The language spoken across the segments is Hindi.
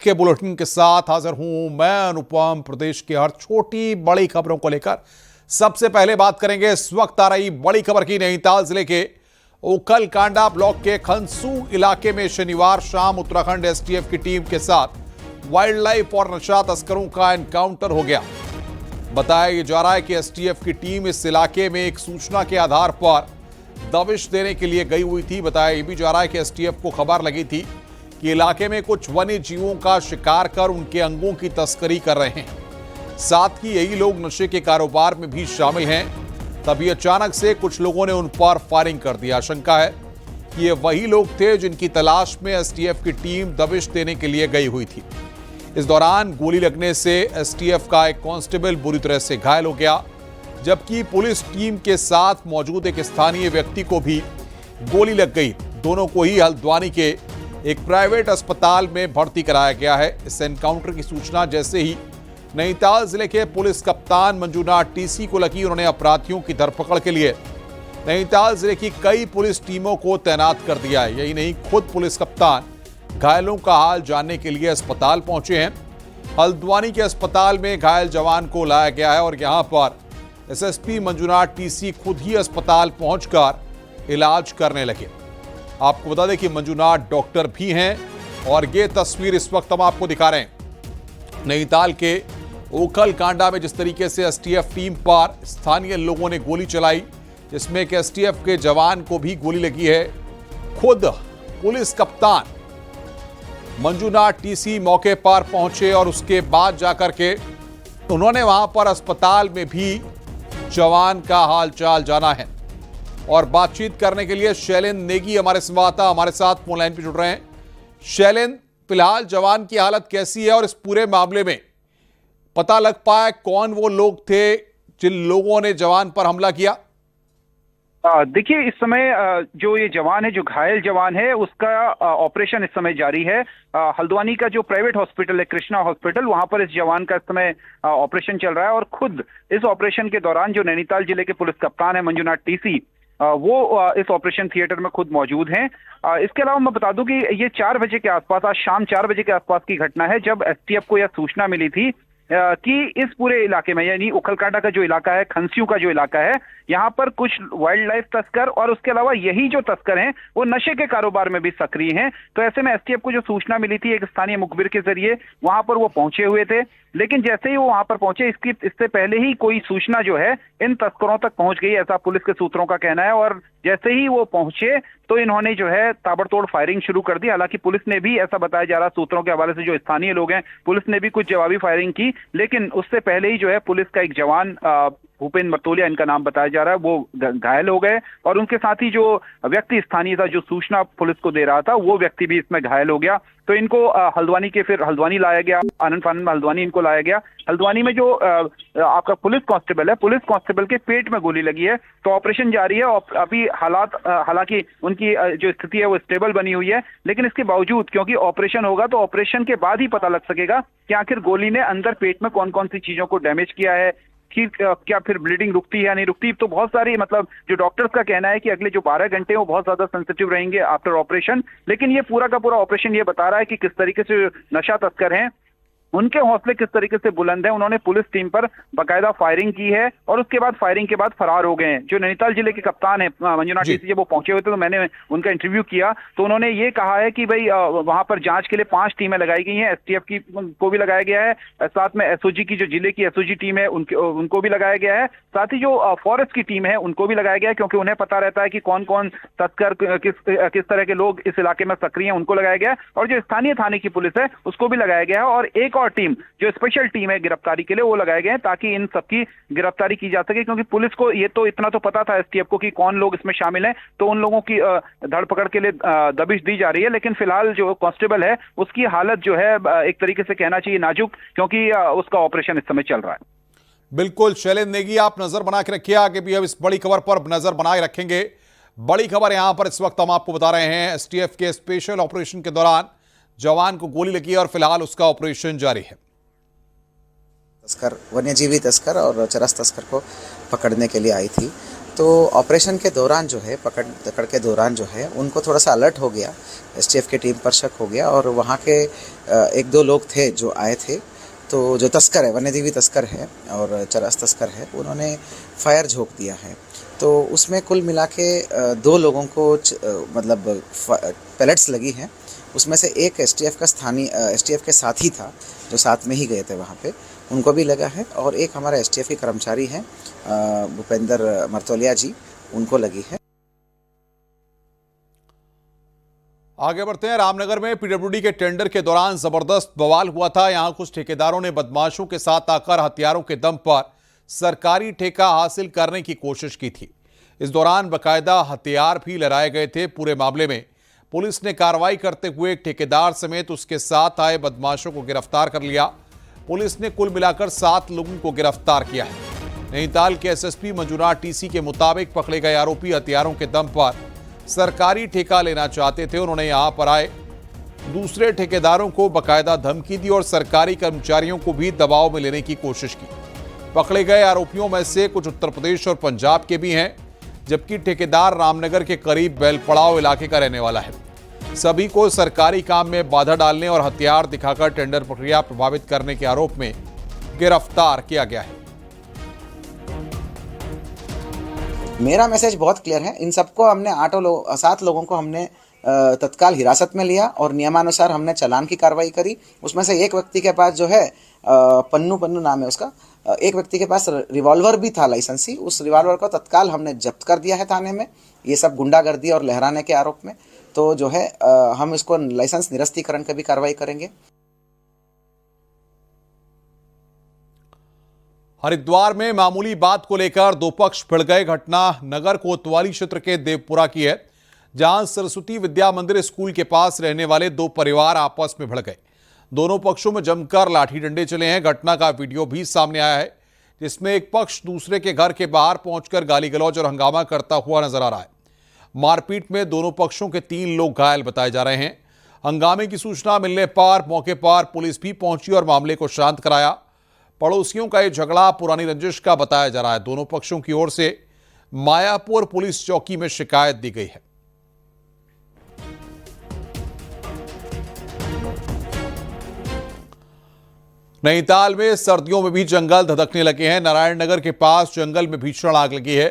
के बुलेटिन के साथ हाजिर हूं मैं अनुपम। प्रदेश की हर छोटी बड़ी खबरों को लेकर सबसे पहले बात करेंगे इस वक्त आ रही बड़ी खबर की। नैनीताल जिले के ओखल कांडा ब्लॉक के खनसू इलाके में शनिवार शाम उत्तराखंड एसटीएफ की टीम के साथ वाइल्ड लाइफ और नशा तस्करों का एनकाउंटर हो गया। बताया जा रहा है कि एसटीएफ की टीम इस इलाके में एक सूचना के आधार पर दबिश देने के लिए गई हुई थी। बताया भी जा रहा है कि एसटीएफ को खबर लगी थी कि इलाके में कुछ वन्य जीवों का शिकार कर उनके अंगों की तस्करी कर रहे हैं, साथ ही यही लोग नशे के कारोबार में भी शामिल हैं। तभी अचानक से कुछ लोगों ने उन पर फायरिंग कर दी। आशंका है कि ये वही लोग थे जिनकी तलाश में एसटीएफ की टीम दबिश देने के लिए गई हुई थी। इस दौरान गोली लगने से एसटीएफ का एक कांस्टेबल बुरी तरह से घायल हो गया, जबकि पुलिस टीम के साथ मौजूद एक स्थानीय व्यक्ति को भी गोली लग गई। दोनों को ही हल्द्वानी के एक प्राइवेट अस्पताल में भर्ती कराया गया है। इस एनकाउंटर की सूचना जैसे ही नैनीताल जिले के पुलिस कप्तान मंजूनाथ टीसी को लगी, उन्होंने अपराधियों की धरपकड़ के लिए नैनीताल जिले की कई पुलिस टीमों को तैनात कर दिया है। यही नहीं, खुद पुलिस कप्तान घायलों का हाल जानने के लिए अस्पताल पहुंचे हैं। हल्द्वानी के अस्पताल में घायल जवान को लाया गया है और यहां पर एसएसपी मंजूनाथ टीसी खुद ही अस्पताल पहुंचकर इलाज करने लगे। आपको बता दें कि मंजूनाथ डॉक्टर भी हैं और ये तस्वीर इस वक्त हम आपको दिखा रहे हैं नैनीताल के ओखल कांडा में जिस तरीके से एसटीएफ टीम पर स्थानीय लोगों ने गोली चलाई, जिसमें कि एसटीएफ के जवान को भी गोली लगी है। खुद पुलिस कप्तान मंजूनाथ टीसी मौके पर पहुंचे और उसके बाद जाकर के उन्होंने वहां पर अस्पताल में भी जवान का हालचाल जाना है। और बातचीत करने के लिए शैलेंद्र नेगी हमारे संवाददाता हमारे साथ फोन लाइन पर जुड़ रहे हैं। शैलेंद्र, फिलहाल जवान की हालत कैसी है और इस पूरे मामले में पता लग पाया कौन वो लोग थे जिन लोगों ने जवान पर हमला किया? देखिए, इस समय जो ये जवान है, जो घायल जवान है, उसका ऑपरेशन इस समय जारी है। हल्द्वानी का जो प्राइवेट हॉस्पिटल है, कृष्णा हॉस्पिटल, वहां पर इस जवान का इस समय ऑपरेशन चल रहा है। और खुद इस ऑपरेशन के दौरान जो नैनीताल जिले के पुलिस कप्तान है मंजूनाथ टीसी, वो इस ऑपरेशन थिएटर में खुद मौजूद हैं। इसके अलावा मैं बता दूं कि ये 4 बजे के आसपास, आज शाम 4 बजे के आसपास की घटना है, जब एसटीएफ को यह सूचना मिली थी कि इस पूरे इलाके में, यानी ओखलकांडा का जो इलाका है, खनसियों का जो इलाका है, यहाँ पर कुछ वाइल्ड लाइफ तस्कर और उसके अलावा यही जो तस्कर हैं वो नशे के कारोबार में भी सक्रिय हैं। तो ऐसे में एसटीएफ को जो सूचना मिली थी एक स्थानीय मुखबिर के जरिए, वहां पर वो पहुंचे हुए थे। लेकिन जैसे ही वो वहां पर पहुंचे, इससे पहले ही कोई सूचना जो है इन तस्करों तक पहुंच गई, ऐसा पुलिस के सूत्रों का कहना है। और जैसे ही वो पहुंचे तो इन्होंने जो है ताबड़तोड़ फायरिंग शुरू कर दी। हालांकि पुलिस ने भी, ऐसा बताया जा रहा सूत्रों के हवाले से जो स्थानीय लोग हैं, पुलिस ने भी कुछ जवाबी फायरिंग की। लेकिन उससे पहले ही जो है पुलिस का एक जवान, भूपेंद्र मर्तोलिया इनका नाम बताया जा रहा है, वो घायल हो गए। और उनके साथ ही जो व्यक्ति स्थानीय था, जो सूचना पुलिस को दे रहा था, वो व्यक्ति भी इसमें घायल हो गया। तो इनको हल्द्वानी लाया गया, आनंद फानंद में हल्द्वानी इनको लाया गया। हल्द्वानी में जो आपका पुलिस कांस्टेबल है, पुलिस कांस्टेबल के पेट में गोली लगी है। तो ऑपरेशन जारी है और अभी हालांकि उनकी जो स्थिति है वो स्टेबल बनी हुई है। लेकिन इसके बावजूद, क्योंकि ऑपरेशन होगा तो ऑपरेशन के बाद ही पता लग सकेगा कि आखिर गोली ने अंदर पेट में कौन कौन सी चीजों को डैमेज किया है, क्या फिर ब्लीडिंग रुकती है या नहीं रुकती। तो बहुत सारी, मतलब जो डॉक्टर्स का कहना है कि अगले जो 12 घंटे वो बहुत ज्यादा सेंसिटिव रहेंगे आफ्टर ऑपरेशन। लेकिन ये पूरा का पूरा ऑपरेशन ये बता रहा है कि किस तरीके से नशा तस्कर हैं, उनके हौसले किस तरीके से बुलंद है। उन्होंने पुलिस टीम पर बाकायदा फायरिंग की है और उसके बाद फायरिंग के बाद फरार हो गए हैं। जो नैनीताल जिले के कप्तान है मंजूनाथ टीसी, जब वो पहुंचे हुए थे तो मैंने उनका इंटरव्यू किया, तो उन्होंने ये कहा है कि भाई वहां पर जांच के लिए 5 टीमें लगाई गई हैं। एसटीएफ की को भी लगाया गया है, साथ में एसओजी की, जो जिले की एसओजी टीम है, उनको भी लगाया गया है। साथ ही जो फॉरेस्ट की टीम है उनको भी लगाया गया है, क्योंकि उन्हें पता रहता है कि कौन कौन तस्कर, किस तरह के लोग इस इलाके में सक्रिय हैं, उनको लगाया गया है। और जो स्थानीय थाने की पुलिस है उसको भी लगाया गया है। और एक और टीम, जो स्पेशल टीम है गिरफ्तारी के लिए, वो लगाए गए हैं ताकि इन सबकी गिरफ्तारी की जा सके। क्योंकि पुलिस को ये तो इतना तो पता था एसटीएफ को कि कौन लोग इसमें शामिल हैं, तो उन लोगों की धरपकड़ के लिए दबिश दी जा रही है। लेकिन फिलहाल जो कांस्टेबल है उसकी हालत जो है एक तरीके से कहना चाहिए नाजुक, क्योंकि उसका ऑपरेशन इस समय चल रहा है। बिल्कुल शैलेंद्र नेगी, आप नजर बना के रखिए, आगे भी हम इस बड़ी खबर पर नजर बनाए रखेंगे। बड़ी खबर यहां पर इस वक्त हम आपको बता रहे हैं, एसटीएफ के स्पेशल ऑपरेशन के दौरान जवान को गोली लगी और फिलहाल उसका ऑपरेशन जारी है। तस्कर, वन्यजीवी तस्कर और चरस तस्कर को पकड़ने के लिए आई थी। तो ऑपरेशन के दौरान जो है, पकड़ के दौरान जो है, उनको थोड़ा सा अलर्ट हो गया, एसटीएफ की टीम पर शक हो गया और वहाँ के एक दो लोग थे जो आए थे, तो जो तस्कर है, वन्यजीवी तस्कर है और चरस तस्कर है, उन्होंने फायर झोंक दिया है। तो उसमें कुल मिला के 2 लोगों को मतलब पैलेट्स लगी हैं। उसमें से एक एसटीएफ के साथी था जो साथ में ही गए थे वहाँ पे, उनको भी लगा है और एक हमारा एसटीएफ के कर्मचारी हैं भूपेंद्र मर्तोलिया जी, उनको लगी है। आगे बढ़ते हैं। रामनगर में पीडब्ल्यूडी के टेंडर के दौरान जबरदस्त बवाल हुआ था। यहां कुछ ठेकेदारों ने बदमाशों के साथ आकर हथियारों के दम पर सरकारी ठेका हासिल करने की कोशिश की थी। इस दौरान बकायदा हथियार भी लहराए गए थे। पूरे मामले में पुलिस ने कार्रवाई करते हुए एक ठेकेदार समेत उसके साथ आए बदमाशों को गिरफ्तार कर लिया। पुलिस ने कुल मिलाकर 7 लोगों को गिरफ्तार किया है। नैनीताल के एसएसपी मंजुनाथ टीसी के मुताबिक पकड़े गए आरोपी हथियारों के दम पर सरकारी ठेका लेना चाहते थे। उन्होंने यहां पर आए दूसरे ठेकेदारों को बकायदा धमकी दी और सरकारी कर्मचारियों को भी दबाव में लेने की कोशिश की। पकड़े गए आरोपियों में से कुछ उत्तर प्रदेश और पंजाब के भी हैं, जबकि ठेकेदार रामनगर के करीब बेलपड़ाव इलाके का रहने वाला है। सभी को सरकारी काम में बाधा डालने और हथियार दिखाकर टेंडर प्रक्रिया प्रभावित करने के आरोप में गिरफ्तार किया गया है। मेरा मैसेज बहुत क्लियर है। इन सबको हमने 7 लोगों को हमने तत्काल हिरासत में लिया और नियमानुसार हमने चालान की कार्रवाई करी। उसमें से एक व्यक्ति के पास जो है पन्नू नाम है उसका, एक व्यक्ति के पास रिवॉल्वर भी था लाइसेंसी। उस रिवॉल्वर को तत्काल हमने जब्त कर दिया है थाने में, ये सब गुंडागर्दी और लहराने के आरोप में। तो जो है हम इसको लाइसेंस निरस्तीकरण की भी कार्रवाई करेंगे। हरिद्वार में मामूली बात को लेकर 2 पक्ष भिड़ गए। घटना नगर कोतवाली क्षेत्र के देवपुरा की है, जहां सरस्वती विद्या मंदिर स्कूल के पास रहने वाले 2 परिवार आपस में भिड़ गए। दोनों पक्षों में जमकर लाठी डंडे चले हैं। घटना का वीडियो भी सामने आया है, जिसमें एक पक्ष दूसरे के घर के बाहर पहुंचकर गाली गलौज और हंगामा करता हुआ नजर आ रहा है। मारपीट में दोनों पक्षों के 3 लोग घायल बताए जा रहे हैं। हंगामे की सूचना मिलने पर मौके पर पुलिस भी पहुंची और मामले को शांत कराया। पड़ोसियों का यह झगड़ा पुरानी रंजिश का बताया जा रहा है। दोनों पक्षों की ओर से मायापुर पुलिस चौकी में शिकायत दी गई है। नैनीताल में सर्दियों में भी जंगल धधकने लगे हैं। नारायण नगर के पास जंगल में भीषण आग लगी है।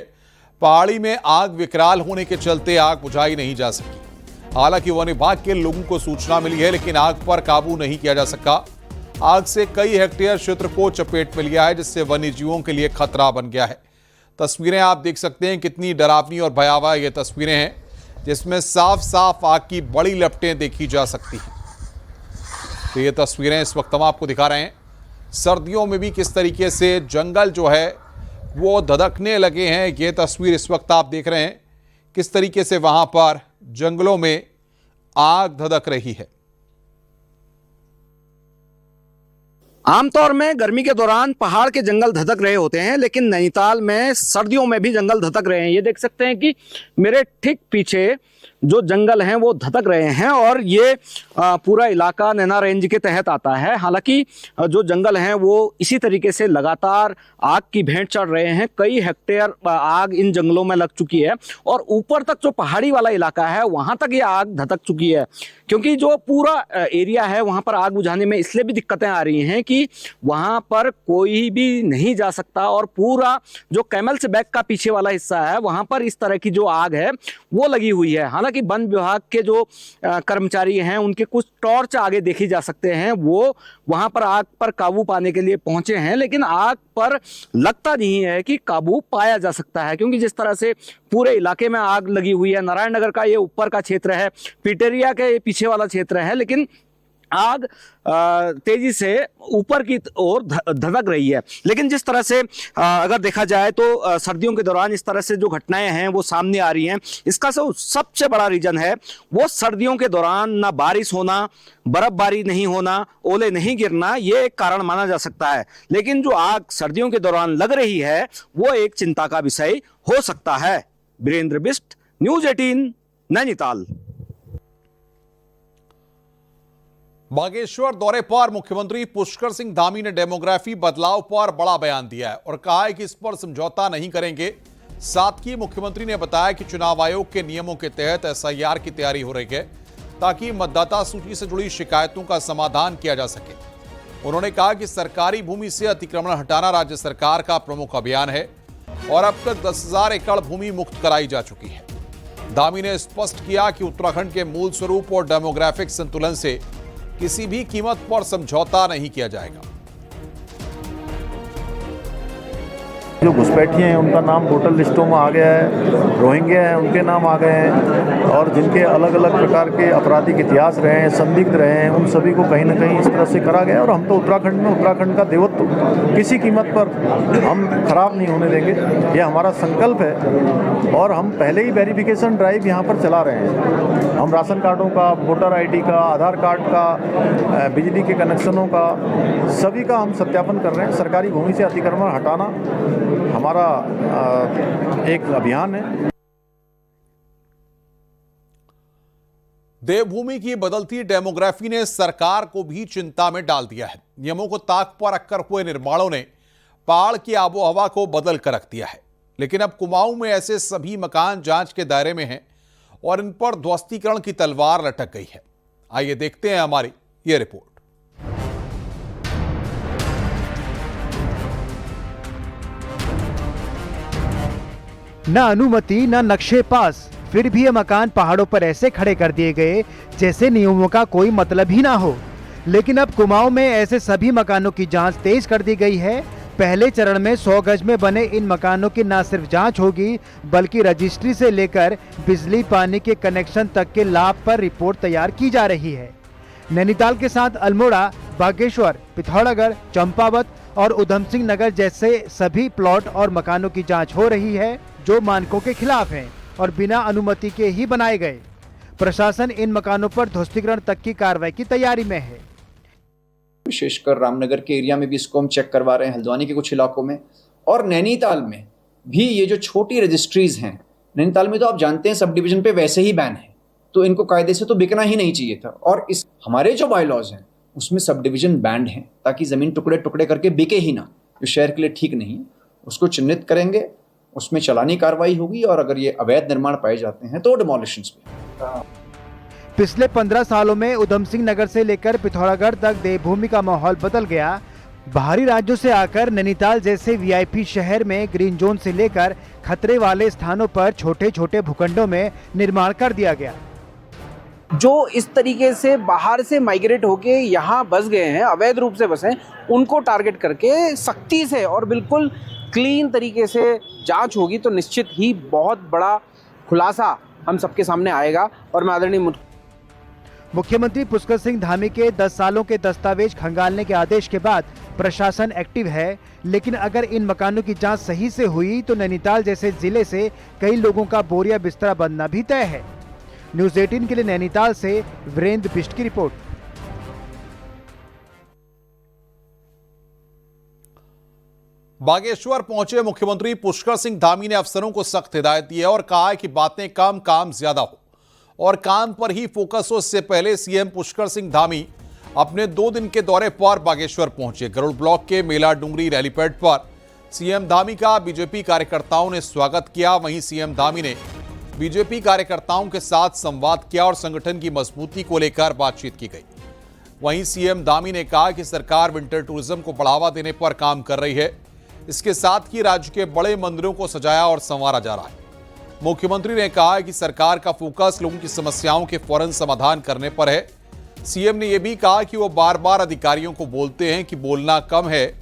पहाड़ी में आग विकराल होने के चलते आग बुझाई नहीं जा सकी। हालांकि वन विभाग के लोगों को सूचना मिली है, लेकिन आग पर काबू नहीं किया जा सका। आग से कई हेक्टेयर क्षेत्र को चपेट में लिया है, जिससे वन्य जीवों के लिए खतरा बन गया है। तस्वीरें आप देख सकते हैं, कितनी डरावनी और भयावह ये तस्वीरें हैं, जिसमें साफ साफ आग की बड़ी लपटें देखी जा सकती हैं। तो ये तस्वीरें इस वक्त हम आपको दिखा रहे हैं। सर्दियों में भी किस तरीके से जंगल जो है वो धधकने लगे हैं। ये तस्वीर इस वक्त आप देख रहे हैं, किस तरीके से वहां पर जंगलों में आग धधक रही है। आमतौर में गर्मी के दौरान पहाड़ के जंगल धधक रहे होते हैं, लेकिन नैनीताल में सर्दियों में भी जंगल धधक रहे हैं। ये देख सकते हैं कि मेरे ठीक पीछे जो जंगल हैं वो धधक रहे हैं और ये पूरा इलाका नैना रेंज के तहत आता है। हालांकि जो जंगल हैं वो इसी तरीके से लगातार आग की भेंट चढ़ रहे हैं। कई हेक्टेयर आग इन जंगलों में लग चुकी है और ऊपर तक जो पहाड़ी वाला इलाका है वहाँ तक ये आग धधक चुकी है, क्योंकि जो पूरा एरिया है वहाँ पर आग बुझाने में इसलिए भी दिक्कतें आ रही हैं कि वहाँ पर कोई भी नहीं जा सकता और पूरा जो कैमल्स बैक का पीछे वाला हिस्सा है वहाँ पर इस तरह की जो आग है वो लगी हुई है। हालांकि वन विभाग के जो कर्मचारी हैं उनके कुछ टॉर्च आगे देखे जा सकते हैं, वो वहाँ पर आग पर काबू पाने के लिए पहुंचे हैं, लेकिन आग पर लगता नहीं है कि काबू पाया जा सकता है, क्योंकि जिस तरह से पूरे इलाके में आग लगी हुई है। नारायण नगर का ये ऊपर का क्षेत्र है, पिटेरिया के पीछे वाला क्षेत्र है, लेकिन आग तेजी से ऊपर की ओर धधक रही है। लेकिन जिस तरह से अगर देखा जाए तो सर्दियों के दौरान इस तरह से जो घटनाएं हैं वो सामने आ रही हैं, इसका सबसे बड़ा रीजन है वो सर्दियों के दौरान ना बारिश होना, बर्फबारी नहीं होना, ओले नहीं गिरना, ये एक कारण माना जा सकता है। लेकिन जो आग सर्दियों के दौरान लग रही है वो एक चिंता का विषय हो सकता है। वीरेंद्र बिष्ट, न्यूज 18, नैनीताल। बागेश्वर दौरे पर मुख्यमंत्री पुष्कर सिंह धामी ने डेमोग्राफी बदलाव पर बड़ा बयान दिया है और कहा है कि इस पर समझौता नहीं करेंगे। साथ ही मुख्यमंत्री ने बताया कि चुनाव आयोग के नियमों के तहत एसआईआर की तैयारी हो रही है ताकि मतदाता सूची से जुड़ी शिकायतों का समाधान किया जा सके। उन्होंने कहा कि सरकारी भूमि से अतिक्रमण हटाना राज्य सरकार का प्रमुख अभियान है और अब तक 10,000 एकड़ भूमि मुक्त कराई जा चुकी है। धामी ने स्पष्ट किया कि उत्तराखंड के मूल स्वरूप और डेमोग्राफिक संतुलन से किसी भी कीमत पर समझौता नहीं किया जाएगा। जो घुसपैठिए हैं उनका नाम वोटर लिस्टों में आ गया है, रोहिंग्या हैं उनके नाम आ गए हैं, और जिनके अलग अलग प्रकार के आपराधिक इतिहास रहे हैं, संदिग्ध रहे हैं, उन सभी को कहीं ना कहीं इस तरह से करा गया। और हम तो उत्तराखंड में उत्तराखंड का देवत्व किसी कीमत पर हम खराब नहीं होने देंगे, यह हमारा संकल्प है। और हम पहले ही वेरिफिकेशन ड्राइव यहाँ पर चला रहे हैं। हम राशन कार्डों का, वोटर ID का, आधार कार्ड का, बिजली के कनेक्शनों का, सभी का हम सत्यापन कर रहे हैं। सरकारी भूमि से अतिक्रमण हटाना हमारा एक अभियान है। देवभूमि की बदलती डेमोग्राफी ने सरकार को भी चिंता में डाल दिया है। नियमों को ताक पर रखकर हुए निर्माणों ने पहाड़ की आबोहवा को बदल कर रख दिया है। लेकिन अब कुमाऊं में ऐसे सभी मकान जांच के दायरे में हैं और इन पर ध्वस्तीकरण की तलवार लटक गई है। आइए देखते हैं हमारी ये रिपोर्ट। न अनुमति न नक्शे पास, फिर भी ये मकान पहाड़ों पर ऐसे खड़े कर दिए गए जैसे नियमों का कोई मतलब ही ना हो। लेकिन अब कुमाऊं में ऐसे सभी मकानों की जांच तेज कर दी गई है। पहले चरण में 100 गज में बने इन मकानों की न सिर्फ जांच होगी बल्कि रजिस्ट्री से लेकर बिजली पानी के कनेक्शन तक के लाभ पर रिपोर्ट तैयार की जा रही है। नैनीताल के साथ अल्मोड़ा, बागेश्वर, पिथौरागढ़, चंपावत और उधम सिंह नगर जैसे सभी प्लॉट और मकानों की जांच हो रही है जो मानकों के खिलाफ हैं और बिना अनुमति के ही बनाए गए। प्रशासन इन मकानों पर ध्वस्तीकरण तक की कार्रवाई की तैयारी में है। विशेषकर रामनगर के एरिया में भी इसको हम चेक करवा रहे हैं, हल्द्वानी के कुछ इलाकों में, और नैनीताल में भी ये जो छोटी रजिस्ट्रीज हैं, नैनीताल में तो आप जानते हैं सब डिवीजन पे वैसे ही बैन है, तो इनको कायदे से तो बिकना ही नहीं चाहिए था। और इस हमारे जो बायलॉज हैं उसमें सब डिवीजन बैंड हैं ताकि जमीन टुकड़े टुकड़े करके बिके ही ना, जो शहर के लिए ठीक नहीं है। उसको चिन्हित करेंगे, उसमें चालानी कार्रवाई होगी और अगर ये अवैध निर्माण पाए जाते हैं तो डिमोलिशंस भी। पिछले 15 सालों में उधम सिंह नगर से लेकर पिथौरागढ़ तक देवभूमि का माहौल बदल गया। बाहरी राज्यों से आकर नैनीताल जैसे VIP शहर में ग्रीन जोन से लेकर खतरे वाले स्थानों पर छोटे छोटे भूखंडों में निर्माण कर दिया गया। जो इस तरीके से बाहर से माइग्रेट होके यहाँ बस गए हैं, अवैध रूप से बसे, उनको टारगेट करके सख्ती से और बिल्कुल क्लीन तरीके से जांच होगी तो निश्चित ही बहुत बड़ा खुलासा हम सबके सामने आएगा। और मैं आदरणीय मुख्यमंत्री पुष्कर सिंह धामी के 10 सालों के दस्तावेज खंगालने के आदेश के बाद प्रशासन एक्टिव है। लेकिन अगर इन मकानों की जांच सही से हुई तो नैनीताल जैसे जिले से कई लोगों का बोरिया बिस्तरा बनना भी तय है। न्यूज़ 18 के लिए नैनीताल से वीरेंद्र बिष्ट की रिपोर्ट। बागेश्वर पहुंचे मुख्यमंत्री पुष्कर सिंह धामी ने अफसरों को सख्त हिदायत दी है और कहा है कि बातें कम, काम ज्यादा हो और काम पर ही फोकस हो। इससे पहले सीएम पुष्कर सिंह धामी अपने 2 दिन के दौरे पर बागेश्वर पहुंचे। गरुड़ ब्लॉक के मेला डुंगरी रैलीपैड पर सीएम धामी का बीजेपी कार्यकर्ताओं ने स्वागत किया। वहीं सीएम धामी ने बीजेपी कार्यकर्ताओं के साथ संवाद किया और संगठन की मजबूती को लेकर बातचीत की गई। वहीं सीएम धामी ने कहा कि सरकार विंटर टूरिज्म को बढ़ावा देने पर काम कर रही है। इसके साथ ही राज्य के बड़े मंदिरों को सजाया और संवारा जा रहा है। मुख्यमंत्री ने कहा कि सरकार का फोकस लोगों की समस्याओं के फौरन समाधान करने पर है। सीएम ने यह भी कहा कि वो बार बार अधिकारियों को बोलते हैं कि बोलना कम है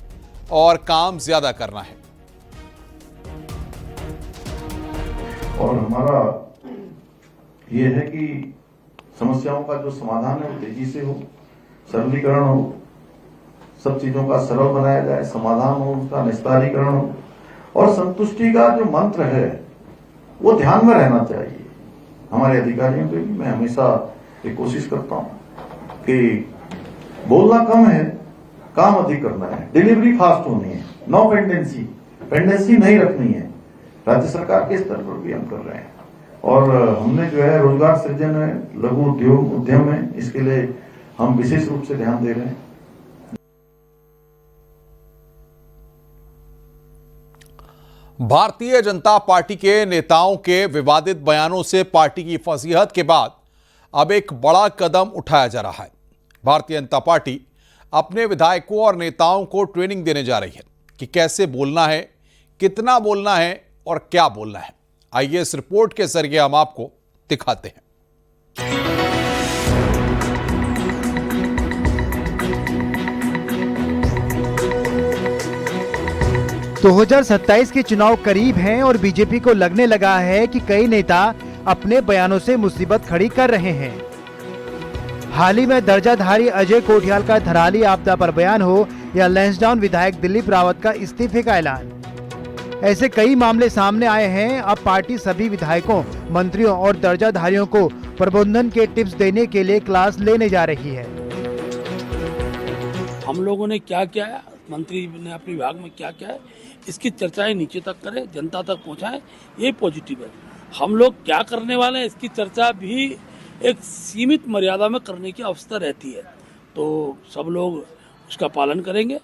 और काम ज्यादा करना है। और हमारा ये है कि समस्याओं का जो समाधान है वो तेजी से हो, सरलीकरण हो, सब चीजों का सरल बनाया जाए, समाधान हो, उसका निस्तारीकरण हो और संतुष्टि का जो मंत्र है वो ध्यान में रहना चाहिए हमारे अधिकारियों पे भी। मैं हमेशा ये कोशिश करता हूं कि बोलना कम है, काम अधिक करना है, डिलीवरी फास्ट होनी है, नो पेंडेंसी नहीं रखनी है। राज्य सरकार के स्तर पर भी हम कर रहे हैं और हमने जो है रोजगार सृजन है, लघु उद्योग उद्यम है, इसके लिए हम विशेष रूप से ध्यान दे रहे हैं। भारतीय जनता पार्टी के नेताओं के विवादित बयानों से पार्टी की फजीहत के बाद अब एक बड़ा कदम उठाया जा रहा है। भारतीय जनता पार्टी अपने विधायकों और नेताओं को ट्रेनिंग देने जा रही है कि कैसे बोलना है, कितना बोलना है और क्या बोलना है। आइए इस रिपोर्ट के जरिए हम आपको दिखाते हैं। 2027 के चुनाव करीब हैं और बीजेपी को लगने लगा है कि कई नेता अपने बयानों से मुसीबत खड़ी कर रहे हैं। हाल ही में दर्जाधारी अजय कोठियाल का धराली आपदा पर बयान हो या लैंसडाउन विधायक दिलीप रावत का इस्तीफे का ऐलान, ऐसे कई मामले सामने आए हैं। अब पार्टी सभी विधायकों, मंत्रियों और दर्जाधारियों को प्रबंधन के टिप्स देने के लिए क्लास लेने जा रही है। हम लोगों ने क्या किया है, मंत्री ने अपने विभाग में क्या किया है, इसकी चर्चाएं नीचे तक करें, जनता तक पहुंचाएं, ये पॉजिटिव है। हम लोग क्या करने वाले हैं, इसकी चर्चा भी एक सीमित मर्यादा में करने की अवस्था रहती है, तो सब लोग उसका पालन करेंगे।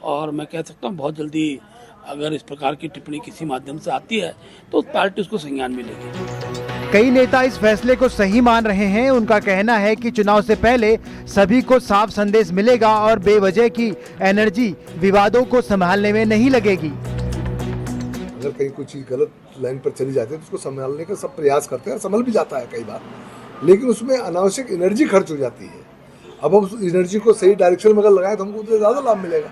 और मैं कह सकता हूँ बहुत जल्दी अगर इस प्रकार की टिप्पणी किसी माध्यम से आती है तो पार्टी उसको संज्ञान में लेगी। कई नेता इस फैसले को सही मान रहे हैं। उनका कहना है कि चुनाव से पहले सभी को साफ संदेश मिलेगा और बेवजह की एनर्जी विवादों को संभालने में नहीं लगेगी। अगर कहीं कुछ चीज गलत लाइन पर चली जाती है तो उसको संभालने का सब प्रयास करते हैं, संभल भी जाता है कई बार, लेकिन उसमें अनावश्यक एनर्जी खर्च हो जाती है। अब हम उस एनर्जी को सही डायरेक्शन में अगर लगाएं तो हमको उससे ज़्यादा लाभ मिलेगा।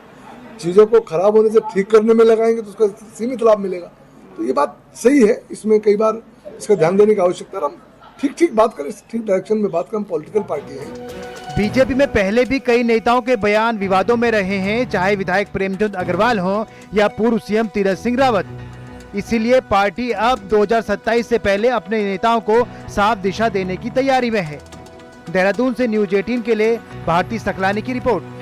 चीज़ों को खराब होने से ठीक करने में लगाएंगे तो उसका सीमित लाभ मिलेगा। तो ये बात सही है, इसमें कई बार इसका ध्यान देने की आवश्यकता है। हम ठीक बात करें, ठीक डायरेक्शन में बात करें। हम पॉलिटिकल पार्टी है। बीजेपी में पहले भी कई नेताओं के बयान विवादों में रहे हैं, चाहे विधायक प्रेमचंद अग्रवाल हो या पूर्व सीएम तीरथ सिंह रावत। इसीलिए पार्टी अब 2027 से पहले अपने नेताओं को साफ दिशा देने की तैयारी में है। देहरादून से न्यूज 18 के लिए भारती सकलानी की रिपोर्ट।